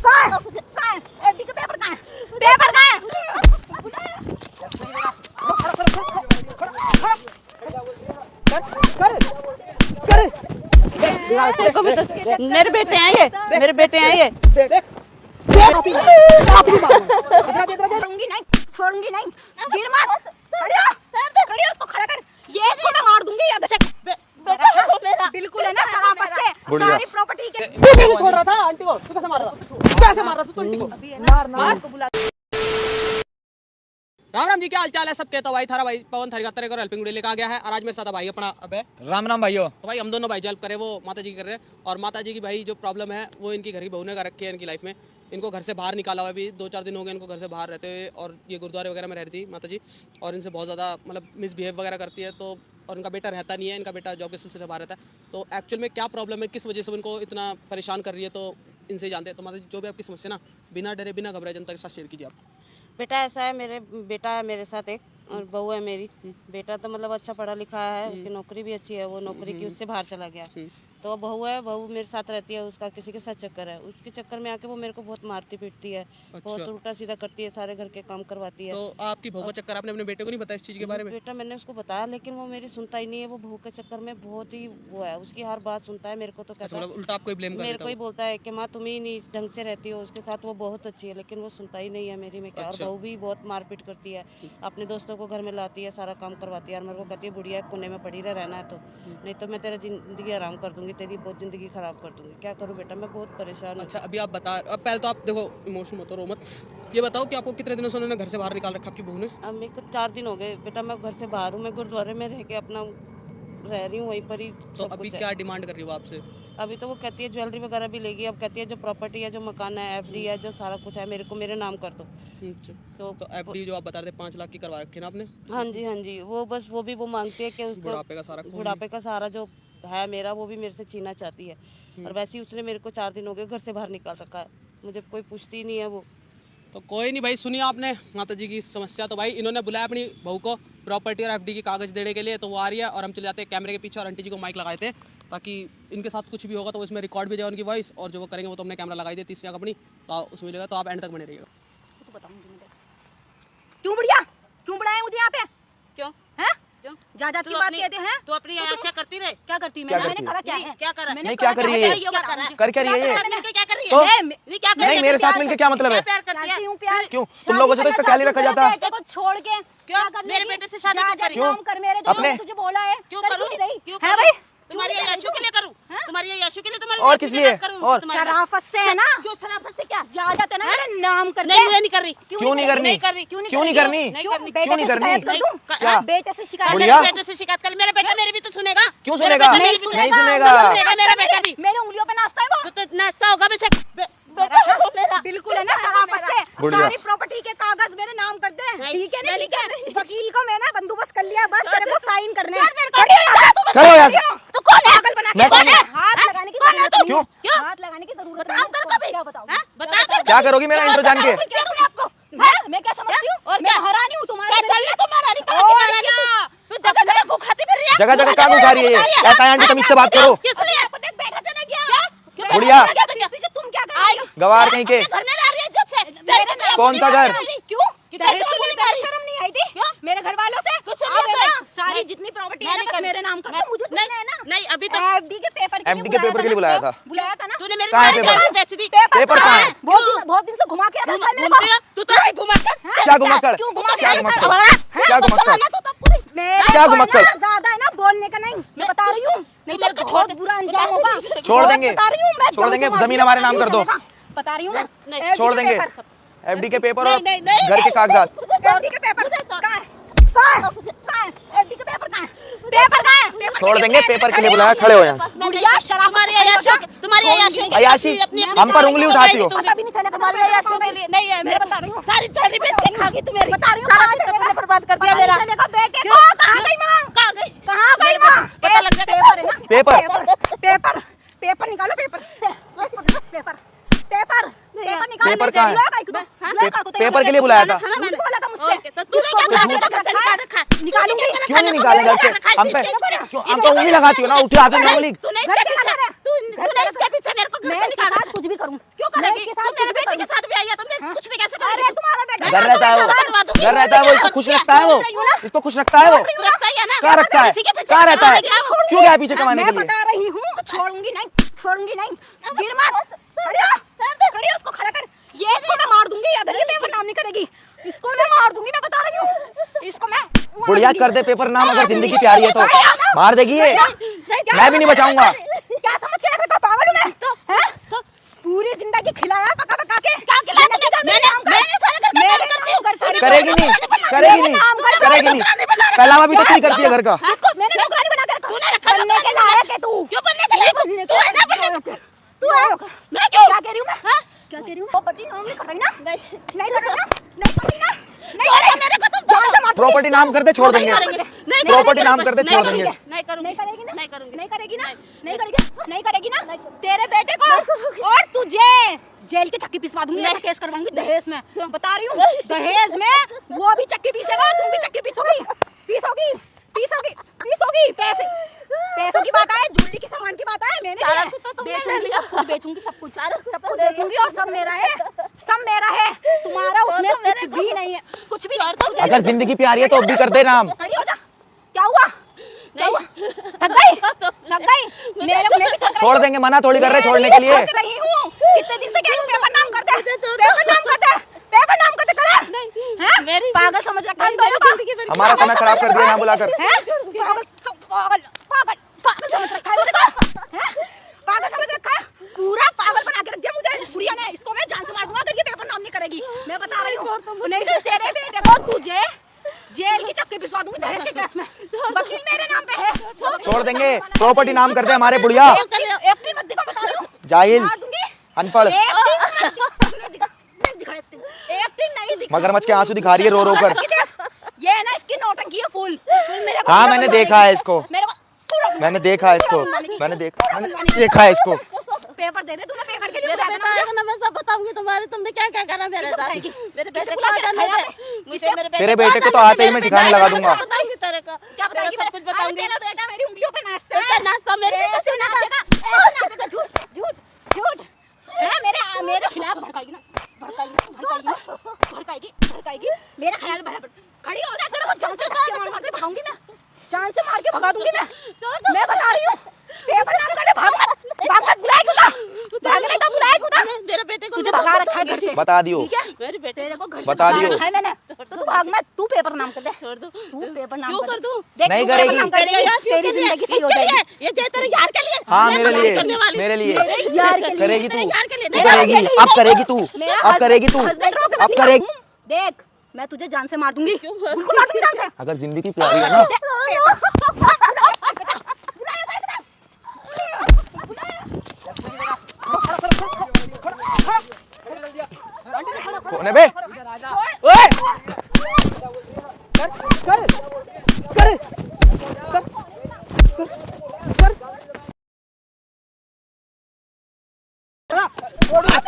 FD के paper कहाँ है? पेपर कहाँ है? देखो मेरे बेटे हैं ये, मेरे बेटे हैं ये। छोड़ूंगी नहीं, छोड़ूंगी नहीं। गिर मत, खड़ी हो, उसको खड़ा कर। ये इसको मैं मार दूंगी याद से। बिल्कुल है ना, शराफत से सारी प्रॉपर्टी के। तू छोड़ रहा था आंटी को, तू कैसे मार रहा था? कैसे मार रहा था तू आंटी को? मार। राम राम जी, क्या हाल चाल है सबके? तो भाई थारा भाई पवन थारी का हेल्पिंग वीडियो लेकर आ गया है और आज मेरे साथ भाई अपना अबे राम राम भाइयों। तो भाई हम दोनों भाई जो हेल्प करे वो माता जी कर रहे हैं और माता जी की भाई जो प्रॉब्लम है वो इनकी घर की बहू ने कर रखी है इनकी लाइफ में। इनको घर से बाहर निकाला हुआ, अभी 2-4 दिन हो गए इनको घर से बाहर रहते हुए और ये गुरुद्वारे वगैरह में रह रही थी माता जी और इनसे बहुत ज़्यादा मतलब मिसबिहेव वगैरह करती है। तो और उनका बेटा रहता नहीं है, इनका बेटा जॉब के सिलसिले से बाहर रहता है। तो एक्चुअल में क्या प्रॉब्लम है, किस वजह से उनको इतना परेशान कर रही है, तो इनसे ही जानते हैं। तो माता जी जो भी आपकी समस्या ना बिना डरे बिना घबराए जनता के साथ शेयर कीजिए आप। बेटा ऐसा है, मेरे बेटा है मेरे साथ एक और बहू है मेरी। बेटा तो मतलब अच्छा पढ़ा लिखा है, उसकी नौकरी भी अच्छी है, वो नौकरी की उससे बाहर चला गया। तो बहू है, बहू मेरे साथ रहती है, उसका किसी के साथ चक्कर है। उसके चक्कर में आके वो मेरे को बहुत मारती पीटती है, बहुत उल्टा सीधा करती है, सारे घर के काम करवाती है। तो आपकी बहू का चक्कर आपने अपने बेटे को नहीं बताया इस चीज़ के बारे में? बेटा मैंने उसको बताया लेकिन वो मेरी सुनता ही नहीं है। वो बहू के चक्कर में बहुत ही वो है, उसकी हर बात सुनता है। मेरे को तो कहता है, उल्टा आपको ब्लेम कर मेरे को ही बोलता है कि माँ तुम ही नहीं ढंग से रहती हो, उसके साथ वो बहुत अच्छी है लेकिन वो सुनता ही नहीं है मेरी में क्या। और बहू भी बहुत मारपीट करती है, अपने दोस्तों को घर में लाती है, सारा काम करवाती है और मेरे को कहती है बुढ़िया कोने में पड़ी रहना है, तो नहीं तो मैं तेरा जिंदगी आराम कर दूंगी, तेरी बहुत जिंदगी खराब कर दूंगी। क्या करूँ बेटा, मैं बहुत परेशान हूँ। अच्छा अभी आप बता, अब पहले तो आप देखो इमोशनल मत हो, रो मत। ये बताओ कि आपको कितने दिनों से उन्होंने घर से बाहर निकाल रखा आपकी बहू ने? अब मेरे को 4 दिन हो गए बेटा, मैं घर से बाहर हूँ। मैं गुरुद्वारे में रह के अपना रह रही हूँ, वहीं पर ही। तो अभी क्या डिमांड कर रही हो आपसे? अभी तो वो कहती है ज्वेलरी वगैरह भी लेगी। अब कहती है जो प्रॉपर्टी है, जो मकान है, एफडी है, जो सारा कुछ है मेरे को मेरे नाम कर दो। तो एफडी जो आप बता रहे थे 5 लाख की करवा रखी है ना आपने? हाँ जी हाँ जी, वो बस वो भी वो मांगती है कि उसको बुढ़ापे का सहारा जो है मेरा वो भी मेरे से छीनना चाहती है। और वैसे ही उसने मेरे को 4 दिन हो गए घर से बाहर निकाल रखा है, मुझे कोई पूछती ही नहीं है वो। तो कोई नहीं भाई, सुनिए आपने माता जी की समस्या। तो भाई इन्होंने बुलाया अपनी बहू को प्रॉपर्टी और एफडी के कागज देने के लिए, तो वो आ रही है और हम चले जाते हैं कैमरे के पीछे और आंटी जी को माइक लगाए थे ताकि इनके साथ कुछ भी होगा तो उसमें रिकॉर्ड भी जाए उनकी वॉइस, और जो वो करेंगे वो तो हमने कैमरा लगाई दी 30 अपनी, तो उसमें मिलेगा। तो आप एंड तक बने रहिएगा। तो क्यों बुढ़िया, क्यों बुलाया मुझे यहाँ पे? क्यों हैं? क्यों जा की बात कहते हैं? तो अपनी आशा करती रहे। क्या करती? मैंने करा क्या है? क्या करा? मैंने क्या कर रही है? कर क्या रही है? क्या कर रही है? नहीं मेरे साथ मिलके क्या मतलब है? प्यार करती है। प्यार क्यों तुम लोगों से तो इसका ख्याल ही रखा जाता? बेटे को छोड़ के क्या कर मेरे बेटे से शादी क्यों करी? काम कर मेरे जो अपने तुझे बोला है क्यों कर करूं? क्यों नहीं रही? क्यों है करूं? भाई तुम्हारी यशु के लिए करूं? तुम्हारी यशु के लिए तुम्हारी और किस लिए? और शराफत से है ना? क्यों शराफत से? क्या जा जाते ना मेरे नाम कर नहीं मैं नहीं कर रही। क्यों नहीं करनी? क्यों क्यों नहीं करनी? क्यों नहीं करनी? क्या? बेटे से शिकायत बुढ़िया? बेटे से शिकायत कर। मेरा बेटा मेरी भी तो सुनेगा। क्यों सुनेगा? नहीं नहीं सुनेगा। मेरा बेटा भी मेरे उंगलियों पे नाचता है वो। तो नाश्ता होगा बेशक। बिल्कुल है ना, शराफत से बुढ़िया। सारी प्रॉपर्टी के कागज मेरे नाम कर दे। ठीक है ना? ठीक है, वकील को मैंने बंदोबस्त कर लिया, बस तेरे को साइन करने हैं। करो यार। तो कौन है? पागल बना के मैं कौन हूँ? हाथ लगाने की जरूरत नहीं। क्यों? हाथ लगाने की जरूरत नहीं। क्या बताऊं? बता क्या करोगी मेरा इंट्रो जान के? क्या सुना आपको? मैं क्या समझती हूँ? मैं हरानी हूँ तुम्हारे। जगह जगह काम उठा रही है, ऐसा है आंटी तमीज से बात करो। बेटा चला गया। बुढ़िया तुम क्या कर रही हो? गवार कहीं के। कौन सा घर? क्यों? शर्म नहीं आई थी मेरे घर वालों से? सारी जितनी प्रॉपर्टी है ना मेरे नाम कर। मुझे है ना नहीं अभी तो एफडी के पेपर के लिए बुलाया था। बुलाया था ना? तूने मेरे कहाँ है सारे पेपर? घर बेच दी। पेपर कहाँ है? बहुत दिन से घुमा के रखा है मेरे को। तू तो है घुमक्कड़। क्या घुमक्कड़? क्यों घुमा के क्या रखा है? घुमक्कड़? क्या घुमक्कड़? क्या घुमक्कड़? ज्यादा है ना बोलने का, नहीं मैं बता रही हूँ, नहीं तो बहुत बुरा अंजाम होगा। छोड़ देंगे, बता रही हूँ मैं, छोड़ देंगे, जमीन हमारे नाम कर दो। बता रही हूँ मैं, छोड़ देंगे एफडी के पेपर और नहीं, नहीं, घर के कागजात। एफडी के पेपर कहाँ है? एफडी के पेपर कहाँ है? पेपर कहाँ है? छोड़ देंगे, पेपर के लिए बुलाया, खड़े हो यहाँ। बुढ़िया शराफत तुम्हारी अयाशी हम पर उंगली उठाती हो। पता भी नहीं चलेगा तुम्हारी अयाशी के लिए। नहीं है, मैं बता रही हूँ, सारी ट्रॉली बेच के खा गई तू मेरी। बता रही हूँ कहाँ चलेगा, बर्बाद कर दिया मेरा। चलेगा बेटे को। कहाँ गई माँ? कहाँ गई? कहाँ गई माँ? पता लग जाएगा। पेपर है ना? पेपर पेपर पेपर निकालो। पेपर पेपर पेपर पेपर निकालो। पेपर कहाँ है? पेपर के लिए बुलाया था। मैंने बोला था मुझसे। तो तूने क्या कहा? मेरा घर से निकाल रखा। निकालूंगी। क्यों नहीं निकाले घर से? हम पे क्यों? हम तो उंगली लगाती हो ना, उठे आते हैं। तूने इसके पीछे मेरे को मैं इसके साथ कुछ भी करूं। क्यों करेगी? मेरे बेटे के साथ भी आई है तो मैं कुछ भी कैसे करेगी? अरे तुम्हारा बेटा घर रहता है वो, घर रहता है वो, इसको खुश रखता है वो, इसको खुश रखता है वो। रखता ही है ना। कहाँ रखता है? कहाँ रहता है? क्यों गया पीछे कमाने के लिए? मैं बता रही हूँ, छोड़ूंगी नहीं, छोड़ूंगी नहीं। गिर मत, खड़ी हो, खड़ी हो, उसको खड़ा कर। ये इसको मैं मार दूंगी, अगर ये पेपर नाम नहीं करेगी, इसको मैं मार दूंगी, मैं बता रही हूँ। इसको मैं बुढ़िया कर दे पेपर नाम, अगर जिंदगी प्यारी है तो मार देगी ये। मैं भी नहीं बचाऊंगा। क्या समझ के रखा? पागल हूँ मैं? हैं? पूरी जिंदगी खिलाया पका पका के। क्या खिलाया? करेगी नहीं, करेगी नहीं, करेगी नहीं। पहला भी तो तू ही करती है घर का। इसको मैंने नौकरानी बना के रखा। तूने रखा बनने के लायक है तू। क्यों बनने के लायक? तू है ना बनने के। तू है। मैं क्यों? क्या कह रही हूँ मैं? हां? क्या कह रही हूँ? प्रॉपर्टी नाम नहीं कर रही ना? नहीं कर रही ना? नहीं कर रही ना? नहीं कर रही मेरे को तुम जान से मार। प्रॉपर्टी नाम कर दे, छोड़ देंगे। प्रॉपर्टी नाम कर दे, छोड़ देंगे। नहीं करूंगी, नहीं करेगी ना? नहीं करूंगी, नहीं करेगी ना? नहीं करेगी, नहीं करेगी ना? तेरे बेटे को और तुझे जेल की चक्की पिसवा दूंगी, ऐसा केस करवाऊंगी दहेज में। बता रही हूँ, दहेज में वो भी चक्की पीसेगा, तुम भी चक्की पीसोगी, पीसोगी, पीसोगी, पीसोगी। पैसों की बात आए, ज्वेलरी की सामान की बात आए, मैंने बेचूंगी, सब कुछ बेचूंगी, सब कुछ बेचूंगी और सब मेरा है, सब मेरा है। तुम्हारा उसमें कुछ भी नहीं है, कुछ भी नहीं। अगर जिंदगी प्यारी है तो अब भी कर दे नाम। खड़ी हो जा। क्या हुआ? क्या हुआ? थक गई? थक गई? मेरे को भी थक गई। छोड़ देंगे, मना थोड़ी कर रहे छोड़ने के लिए। थक रही हूँ। कितने दिन से कह रही हूँ पेपर नाम कर दे, पेपर नाम कर दे, पेपर नाम कर दे। करे? हैं? पागल समझ रखा है जिंदगी में। हमारा समय खराब कर दिया यहाँ बुलाकर। हैं? पागल समझ रखा है मुझे। हैं? पागल समझ रखा है, पूरा पागल बना के रख दिया मुझे इस बुढ़िया ने। इसको मैं जान से मार दूंगा अगर ये पेपर नाम नहीं करेगी, मैं बता रही हूँ। नहीं तो तेरे बेटे को तुझे जेल की चक्की पिसवा दूंगी दहेज के केस में। वकील मेरे नाम पे है। छोड़ देंगे, प्रॉपर्टी नाम कर दे हमारे बुढ़िया। एक्टिंग मत दिखा, बता रही हूँ। जाहिल, मार दूंगी। अनपढ़, एक्टिंग नहीं दिखा। मगरमच्छ के आंसू दिखा रही है रो रो कर। ये ना इसकी नौटंकी है फुल। मेरे को हाँ मैंने देखा है इसको, मेरे को मैंने देखा है इसको, मैंने देखा है इसको। पेपर दे दे, तूने पेपर के लिए मेरा बेटा आएगा ना, मैं सब बताऊंगी तुम्हारे, तुमने क्या क्या करा मेरे साथ। मेरे बेटे को आना है, मुझे मेरे तेरे बेटे को तो आते ही मैं ठिकाने लगा दूंगा। बताऊंगी तेरे को, क्या बताएगी? सब कुछ बताऊंगी। तेरा बेटा मेरी उंगलियों पे नाचता है। नाश्ता मेरे ऐसे नाचेगा, झूठ झूठ झूठ है। मेरे खिलाफ भड़काएगी ना, भड़काएगी मेरे ख्याल बराबर। खड़ी हो जा, तेरे को जान से मार के भगाऊंगी मैं, जान से मार के भगा दूंगी मैं बता रही हूँ। पेपर नाम कर दे, भाग मत, बुलाए क्यों था? भागने का बुलाए क्यों था? मेरे बेटे को तुझे भगा रखा है घर से, बता दियो, मेरे बेटे तेरे को घर से बता भगा दियो। रखा है मैंने। तो तू भाग मत, तू पेपर नाम कर दे, छोड़ दो। तू पेपर नाम क्यों कर दूं? देख, नहीं तू पेपर करेगी। नाम कर देगी, तेरी जिंदगी सही हो जाएगी। ये तेरे यार के लिए। हाँ मेरे लिए, मेरे लिए यार के लिए करेगी तू, यार के लिए तू करेगी, अब करेगी तू, अब करेगी तू, अब करेगी। देख, मैं तुझे जान से मार दूंगी, बिल्कुल मार दूंगी जान से। अगर जिंदगी प्यारी है ना, कौन है बे? ओए! तू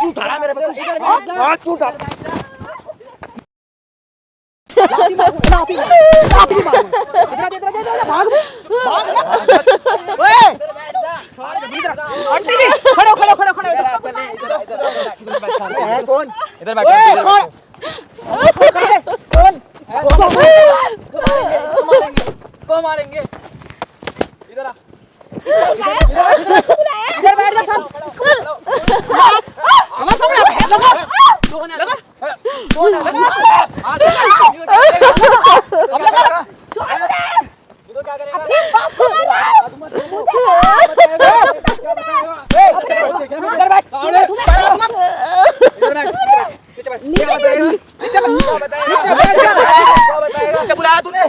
उठाना मेरे पे, तू उठा। आंटी जी खड़ो खड़ो खड़ो खड़ो है कौन? इधर बैठो कौन को मारेंगे इधर आ इधर बैठ जा सब हवा सामने लगा लगा कौन लगा अब लगा ये तो क्या करेगा इधर बैठ नीचे बुलाया तूने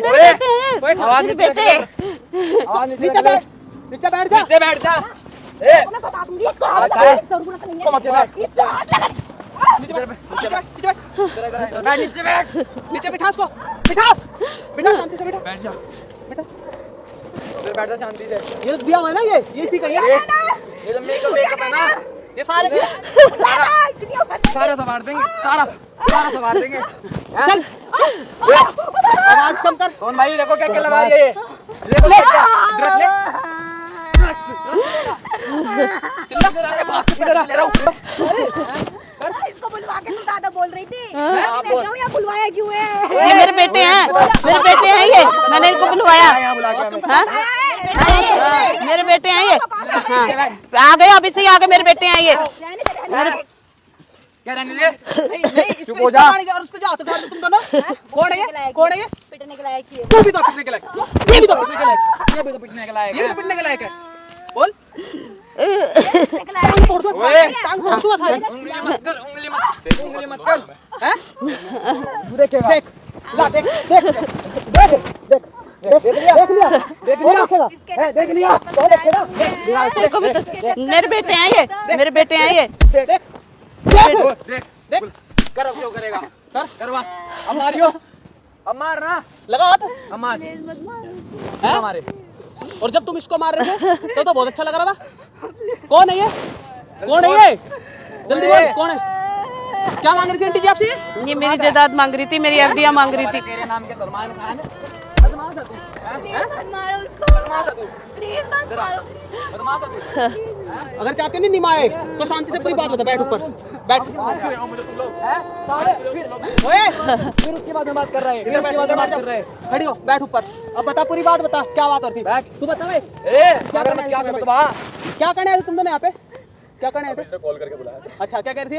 बेटे नीचे बैठ जा नीचे बैठ जा मैं बता दूंगी इसको, जरूर करेंगे। मत बैठ इससे हाथ लगा दे। नीचे बैठ नीचे बैठ नीचे बिठा उसको बिठा बिठा शांति से बिठा बैठ जा बेटा इधर बैठ जा शांति से। ये तो दिया हुआ है ना ये इसी का ये जो मेकअप है ना ये सारे सारा संभाल देंगे सारा संभाल देंगे। चल आवाज कम कर। कौन भाई देखो क्या क्या लगा रही है ये देखो ले इसको बुलवा के तू ज्यादा बोल रही थी। मैं क्यों या बुलवाया क्यों है? ये मेरे बेटे हैं, मेरे बेटे हैं ये, मैंने इनको बुलवाया। हाँ? मेरे बेटे हैं ये। हाँ, आ गए, अभी से ही आ गए, मेरे बेटे हैं ये। क्या रहने दे? नहीं, चुप हो जा। और उस पे जा हाथ डाल दो तुम दोनों। कौन है ये? कौन है ये? पिटने के लायक ही है। तू भी तो पिटने के लायक, ये भी तो पिटने के लायक, ये भी तो पिटने के लायक ये भी है। तो पिटने के लायक है। बोल। पिटने के लायक टांग तोड़ दो सारी, टांग तोड़ दो सारी। उंगली मत कर, उंगली मत कर। हैं? तू देखेगा। देख, ला देख, देख, देख, देख, देख लिया, देख लिया, देख लिया, देख लिया, तो देखेगा। देखो बेटा, मेरे बेटे हैं ये, मेरे बेटे हैं ये। देख, देख, देख देख, कर, अब क्यों करेगा? कर, करवा। अब मारियो, अब मार ना। लगा हाथ। अब मार, हैं? मारे। और जब तुम इसको मार रहे थे तो बहुत अच्छा लग रहा था। कौन है ये? कौन है ये? जल्दी बोल, कौन है? क्या मांग रही थी आंटी जी आपसे? ये मेरी जायदाद मांग रही थी, मेरी एफडीआं मांग रही थी। तेरे नाम के सलमान खान है। बदमाश है तू, मत मारो उसको। बदमाश है तू, प्लीज मत मारो। बदमाश है तू। अगर चाहते नहीं निमाए तो शांति से पूरी बात बता। बैठ ऊपर, बैठ। ओए, फिर उसके बाद में बात कर रहे हैं, फिर उसके बाद में बात कर रहे हैं। खड़ी हो, बैठ ऊपर। अब बता, पूरी बात बता, क्या बात और थी? बैठ। तू बता भाई, क्या करना, क्या समझ बा? क्या करना है तुम दोनों यहाँ पे? क्या करना है? कॉल करके बुलाया। अच्छा, क्या कह रही थी?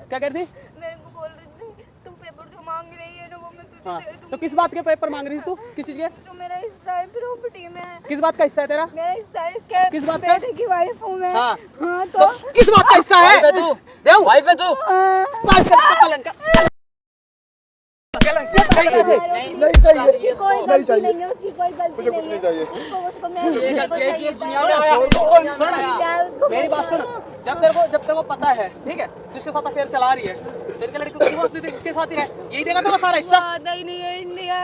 क्या कह रही थी? मेरे को बोल रही थी तू पेपर जो मांग रही है ना वो मैं तुझे हाँ, दे दूंगी। तो किस बात के पेपर मांग रही थी तू? किस चीज के? तो मेरा हिस्सा है प्रॉपर्टी में। किस बात का हिस्सा है तेरा? मेरा हिस्सा है इसके किस बात का? बेटे की वाइफ हूँ मैं। हाँ। हाँ तो तो किस बात का हिस्सा है? तू देव, वाइफ है तू। बात कर, कलंक का। उसकी कोई गलती नहीं है, उसकी कोई गलती नहीं है। चाहिए। उसको मैं ये दुनिया में आया। सुन, मेरी बात सुन। जब तेरे को पता है, ठीक है, जिसके साथ अफेयर चला रही है, तेरे के लड़की को डिवोर्स दे दे, इसके साथ ही रहे, यही देगा तेरा सारा हिस्सा। पता ही नहीं है इंडिया।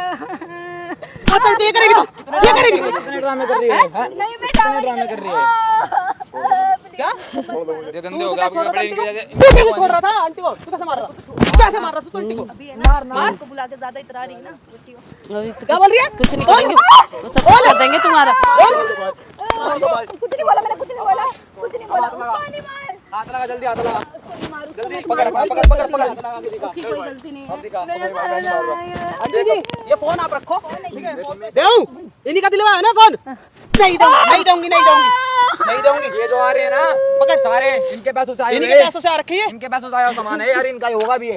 आता है तो ये करेगी तू, ये करेगी। कितने ड्रामे कर रही है? नहीं बेटा ड्रामे कर रही है? क्या? ये गंदे हो गए आपके कपड़े इनकी वजह से। तू कैसे छोड़ रहा था आंटी को? तू कैसे मार रहा था? कैसे मार रहा था तू आंटी को? मार को बुला के ज्यादा इतरा रही है ना बच्ची को। अभी तो क्या बोल रही है? कुछ नहीं करेंगे, वो सब कर देंगे तुम्हारा। कुछ नहीं बोला मैंने, कुछ नहीं बोला, कुछ नहीं बोला। उसको नहीं मार, हाथ लगा, जल्दी हाथ लगा। उसको नहीं मार, उसको मत पकड़, मार। पकड़, पकड़, पकड़। उसकी कोई गलती नहीं है। दिखा। मेरे सारे लगाया। आंटी जी, ये फोन आप रखो, ठीक है? देऊं, इन्हीं का दिलवा है ना फोन? नहीं दूंगी, नहीं दूंगी, नहीं दूंगी, नहीं दूंगी। ये जो आ रहे हैं ना, पकड़ सारे इनके पैसों से आए इन्हीं हुए। के पैसों से आ रखी है। इनके पैसों से आया सामान है यार, इनका ही होगा भी है।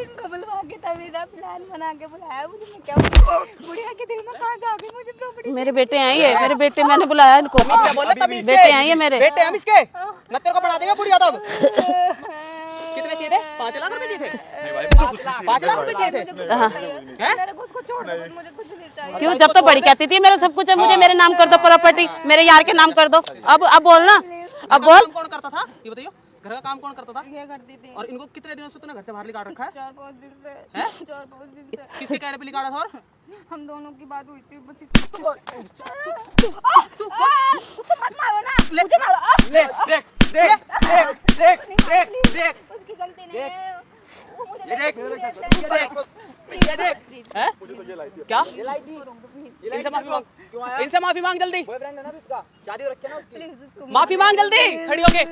इनको बुलवा के तभी ना प्लान बना के बुलाया मुझे। मैं क्या बोलूं? बुढ़िया के दिल में कहाँ जा गई मुझे प्रॉपर्टी। मेरे बेटे हैं ये, मेरे बेटे, मैंने बुलाया इनको। क्या बोले तभी से? बेटे हैं ये मेरे। बेटे हम इसके न तेरे को बना देगा बुढ़िया तब। कितने चाहिए थे? 5 लाख रुपए चाहिए थे? 5 लाख रुपए चाहिए थे? हाँ। मेरे को उसको छोड़ दो, मुझे कुछ नहीं चाहिए। क्यों? जब तो बड़ी कहती थी मेरा सब कुछ है, मुझे मेरे नाम कर दो प्रॉपर्टी, मेरे यार के नाम कर दो। अब बोल ना, अब बोल। काम कौन करता था? ये बताइए, घर का काम कौन करता था? ये करती थी और इनको कितने दिनों से तूने घर से बाहर निकाल रखा है? 4-5 दिन से। हैं? 4-5 दिन से किसके कहने पे निकाला था? और हम दोनों की बात हुई थी बस। उसको मत मारो ना, मुझे मारो। ले, देख, देख, देख, देख, देख, देख, उसकी गलती नहीं है। वो मुझे ये देख, ये देख। हैं? क्या? इनसे माफी मांग, इनसे माफी मांग जल्दी, बॉयफ्रेंड है ना इसका, शादी रखे ना उसकी। प्लीज उसको माफी मांग जल्दी, खड़ी होके।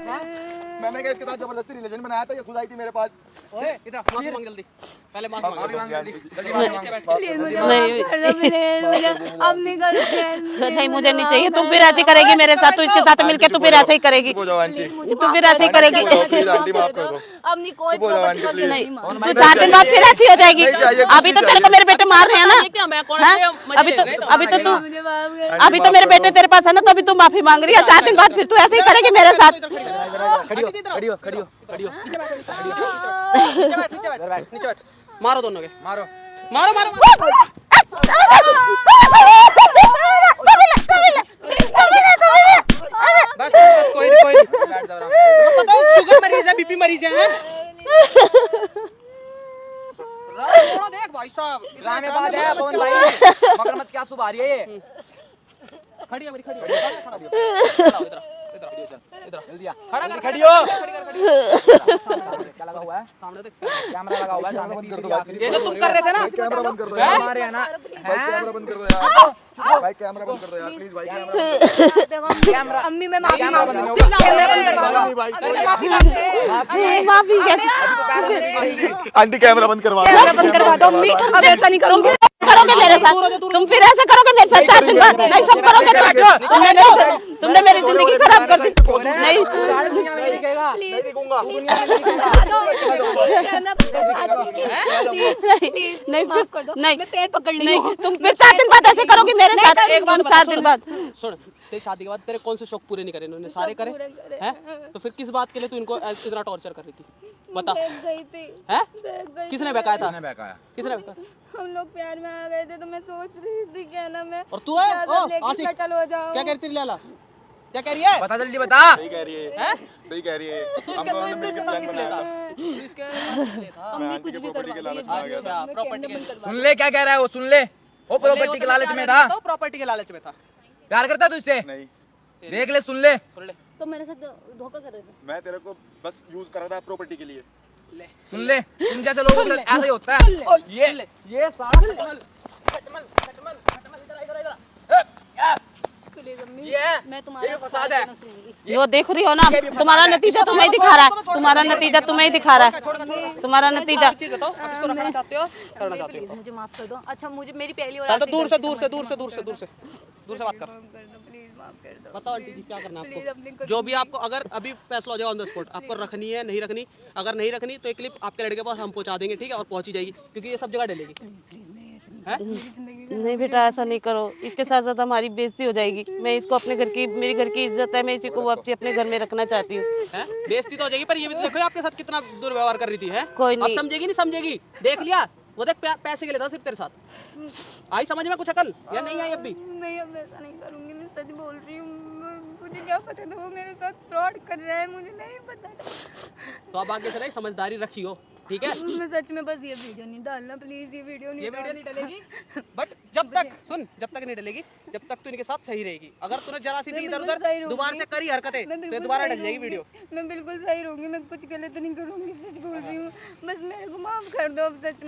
मैंने क्या इसके साथ जबरदस्ती रिलेशन बनाया था, ये खुद आई थी मेरे पास। ओए, इधर माफी मांग जल्दी, पहले माफी मांग जल्दी। प्लीज मुझे नहीं। माफ कर दो, प्लीज मुझे अब नहीं कर। नहीं, मुझे नहीं चाहिए। तू फिर ऐसे करेगी मेरे साथ, तू इसके साथ मिलके तू फिर ऐसे ही करेगी। चुप हो जाओ आंटी, तू फिर ऐसे ही करेगी। प्लीज आंटी माफ कर दो। अब नहीं कोई चुप हो जाओ आंटी, प्रॉपर्टी प्लीज। नहीं। तू 4 दिन बाद फिर ऐसी हो जाएगी। अभी तो तेरे को मेरे बेटे मार रहे हैं ना। ये क्या, मैं कौन हाँ? से अभी तो तू, मुझे माफ कर। अभी तो मेरे बेटे तेरे पास है ना, तो अभी तू माफी मांग रही है। 4 दिन बाद फिर तू ऐसे ही करेगी मेरे साथ। खड़ी हो, खड़ी हो, खड़ी हो, खड़ी हो। नीचे बैठ, मारो दोनों के, मारो। मारो मारो मारो। बस बस, कोई नहीं, कोई नहीं। बैठ जाओ आराम से। तुमको पता है शुगर मरीज है, बीपी मरीज है? थोड़ा देख भाई साहब, ड्रामे बाज है पवन भाई, मगरमच्छ क्या सुबह आ रही है ये? खड़ी हो मेरी, खड़ी हो, खड़ा हो इधर, इधर जल्दी आ खड़ा कर खड़ी हो क्या लगा हुआ है सामने देख कैमरा लगा हुआ है सामने बंद कर दो भाई ये जो तुम कर रहे थे ना कैमरा बंद कर दो है हमारे है ना भाई कैमरा बंद कर दो यार भाई कैमरा बंद कर दो यार प्लीज भाई कैमरा अम्मी मैं माफी कैमरा बंद मांगती नहीं हूँ। भाई माफी कैसे आंटी कैमरा बंद करवा कैमरा बंद करवा दो अम्मी, अब ऐसा नहीं करूंगी। करोगे मेरे साथ, तुम फिर ऐसा करोगे मेरे साथ 4 दिन बाद, नहीं सब करोगे तुमने मेरी जिंदगी खराब कर दी। नहीं सारी दुनिया में दिखेगा नहीं दिखूंगा नहीं माफ कर दो, नहीं मैं पैर पकड़ ली हूँ। तुम फिर 4 दिन बाद ऐसे करोगे मेरे साथ, एक बात बता 4 दिन बाद। सुन तेरी शादी के बाद तेरे कौन से शौक पूरे नहीं करे इन्होंने सारे करे हैं तो फिर किस बात के लिए तू इनको इतना टॉर्चर कर रही थी बता गई थी हैं गई किसने बहकाया था मैंने बहकाया किसने बहकाया हम लोग प्यार में आ गए थे तो मैं सोच रही थी क्या ना मैं और तू है ओ आशिक सेटल हो जाऊं। क्या कह रही थी लैला क्या कह रही है बता जल्दी बता सही कह रही है सही कह रही है हम दोनों ने मिलकर प्लान बनाया था अम्मी कुछ भी प्रॉपर्टी के लालच में आ गया था अच्छा प्रॉपर्टी के सुन ले क्या कह रहा है वो सुन ले वो प्रॉपर्टी के लालच में था प्रॉपर्टी के लालच में था प्यार करता तू इससे नहीं देख ले सुन ले सुन ले तो मेरे साथ धोखा कर रहे थे। मैं तेरे को बस यूज कर रहा था प्रॉपर्टी के लिए सुन ले तुम जैसे लोगों के साथ ऐसा ही होता है ये सारा प्लीज अम्मी ये है मैं तुम्हारा ये फसाद है सुनूंगी। वो देख रही हो ना, तुम्हारा नतीजा तुम्हें ही दिखा रहा है, तुम्हारा नतीजा तुम्हें ही दिखा रहा है, तुम्हारा नतीजा। चीज बताओ आप इसको रखना चाहते हो करना चाहते हो मुझे माफ कर दो। अच्छा मुझे मेरी पहली और पहले तो आखिरी दूर से गलती दूर से समझ दूर से दूर से दूर से दूर से बात कर प्लीज माफ कर दो। बताओ आंटी जी क्या करना है प्लीज अपने आपको जो भी आपको अगर अभी फैसला हो जाए ऑन द स्पॉट आपको रखनी है नहीं रखनी अगर नहीं रखनी तो एक क्लिप आपके लड़के के पास हम पहुंचा देंगे ठीक है और पहुंची जाएगी क्योंकि ये सब जगह डलेगी नहीं बेटा ऐसा नहीं करो, इसके साथ साथ हमारी बेइज्जती हो जाएगी। मैं इसको अपने घर की, मेरी घर की इज्जत है, मैं इसी को वापसी अपने घर में रखना चाहती हूँ। बेइज्जती तो हो जाएगी पर ये भी तो देखो आपके साथ कितना दुर्व्यवहार कर रही थी है कोई अब नहीं। समझेगी नहीं समझेगी देख लिया वो देख पैसे के लिए था सिर्फ तेरे साथ आई समझ में कुछ अकल या नहीं आई अब भी नहीं अब ऐसा नहीं करूंगी मैं सच बोल रही हूँ। मुझे क्या पता था वो मेरे साथ फ्रॉड कर रहा है मुझे नहीं पता। तो अब आगे से नहीं समझदारी रखी हो ठीक है मैं सच में बस ये वीडियो नहीं डालना प्लीज ये वीडियो नहीं डलेगी बट जब तक सुन जब तक नहीं डलेगी जब तक तू इनके साथ सही रहेगी अगर तूने जरा सी भी इधर बिल्कुल सही उधर रहूंगी। दोबारा से करी हरकतें मैं तो बिल्कुल दोबारा सही डल जाएगी रहूंगी। वीडियो मैं बिल्कुल सही रहूंगी मैं कुछ गलत नहीं करूंगी सच बोल रही हूँ बस मेरे को माफ कर दो सच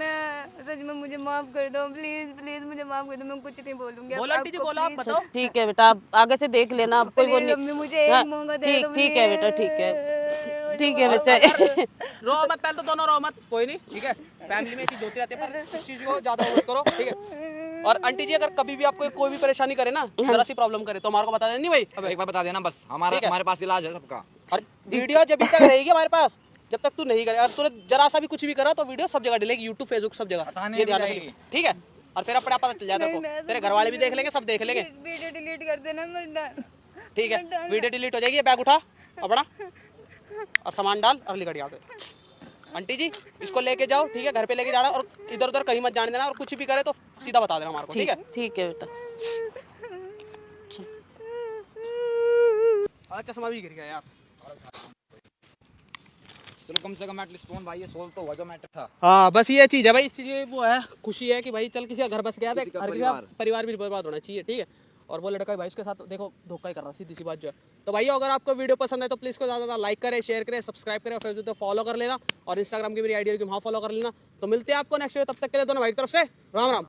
में मुझे माफ कर दो प्लीज प्लीज मुझे माफ कर दो मैं कुछ नहीं बोलूंगी बोलो आंटी जी बोलो आप बताओ ठीक है बेटा, आप आगे से देख लेना, अब कोई वो प्लीज नहीं। अम्मी मुझे एक मौका दे दो ठीक है बेटा, ठीक है बच्चा। रो मत पहले तो दोनों रो मत कोई नहीं ठीक है फैमिली में ये चीज होती रहती है पर इस चीज को ज्यादा मत करो ठीक है और आंटी जी अगर कभी भी आपको कोई भी परेशानी करे ना जरा सी प्रॉब्लम करे तो हमारे को बता देना नहीं भाई अब एक बार बता देना बस हमारे पास इलाज है सबका और वीडियो जब तक रहेगी हमारे पास जब तक तू नहीं करे और तूने जरा सा भी कुछ भी करा तो वीडियो सब जगह डलेगी यूट्यूब फेसबुक सब जगह ये ध्यान रखिए ठीक है और फिर अपने आप पता चल जाए तेरे को तेरे घर वाले भी देख लेंगे सब देख लेंगे वीडियो डिलीट कर देना मत ठीक है वीडियो डिलीट हो जाएगी बैग उठा अपना और सामान डाल और निकल यहाँ से आंटी जी इसको लेके जाओ ठीक है घर पे लेके जाना और इधर उधर कहीं मत जाने देना और कुछ भी करे तो सीधा बता देना हमारे को ठीक है ठीक है बेटा। चश्मा भी गिर गया यार चलो कम से कम एटलीस्ट फोन भाई ये सोल्व तो हुआ जो मैटर था हाँ बस ये चीज है भाई इस चीज में वो है खुशी है कि भाई चल किसी का घर बस गया था हर किसी का परिवार भी बर्बाद होना चाहिए ठीक है और वो लड़का भाई उसके साथ देखो धोखा ही कर रहा सीधी सी बात जो है तो भाई अगर आपको वीडियो पसंद है तो प्लीज को ज़्यादा लाइक करें शेयर करें सब्सक्राइब करें और फेसबुक पे फॉलो कर लेना और इंस्टाग्राम की मेरी आईडी वहाँ फॉलो कर लेना तो मिलते हैं आपको नेक्स्ट वीडियो तब तक के लिए दोनों भाई की तरफ से राम राम।